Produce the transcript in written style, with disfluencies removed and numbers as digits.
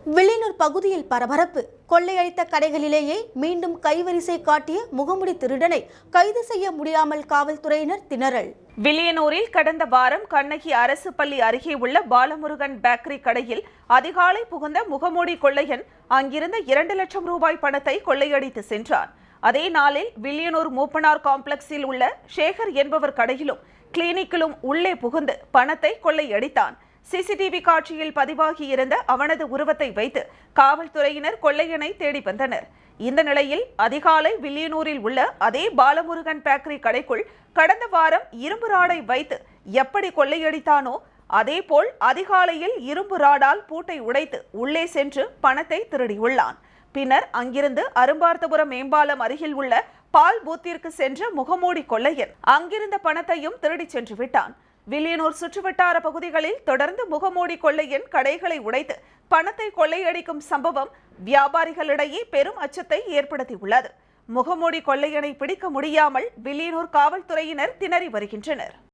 வில்லியனூர் பகுதியில் பரபரப்பு. கொள்ளையடித்த கடைகளிலேயே மீண்டும் கைவரிசை காட்டிய முகமூடி திருடனை கைது செய்ய முடியாமல் காவல்துறையினர் திணறல். வில்லியனூரில் கடந்த வாரம் கண்ணகி அரசு பள்ளி அருகே உள்ள பாலமுருகன் பேக்கரி கடையில் அதிகாலை புகுந்த முகமூடி கொள்ளையன் அங்கிருந்த 2 லட்சம் ரூபாய் பணத்தை கொள்ளையடித்து சென்றார். அதே நாளில் வில்லியனூர் மூப்பனார் காம்ப்ளெக்ஸில் உள்ள சேகர் என்பவர் கடையிலும் கிளினிக்கிலும் உள்ளே புகுந்து பணத்தை கொள்ளையடித்தான். சிசிடிவி காட்சியில் பதிவாகி இருந்த அவனது உருவத்தை வைத்து காவல்துறையினர் கொள்ளையனை தேடி வந்தனர். இந்த நிலையில் அதிகாலை வில்லியனூரில் உள்ள அதே பாலமுருகன் பேக்கரி கடைக்குள் கடந்த வாரம் இரும்பு ராடை வைத்து எப்படி கொள்ளையடித்தானோ அதேபோல் அதிகாலையில் இரும்பு ராடால் பூட்டை உடைத்து உள்ளே சென்று பணத்தை திருடியுள்ளான். பின்னர் அங்கிருந்து அரும்பார்த்தபுரம் மேம்பாலம் அருகில் உள்ள பால் பூத்திற்கு சென்ற முகமூடி கொள்ளையன் அங்கிருந்த பணத்தையும் திருடி சென்று விட்டான். வில்லியனூர் சுற்றுவட்டார பகுதிகளில் தொடர்ந்து முகமூடி கொள்ளையன் கடைகளை உடைத்து பணத்தை கொள்ளையடிக்கும் சம்பவம் வியாபாரிகளிடையே பெரும் அச்சத்தை ஏற்படுத்தியுள்ளது. முகமூடி கொள்ளையனை பிடிக்க முடியாமல் வில்லியனூர் காவல்துறையினர் திணறி வருகின்றனர்.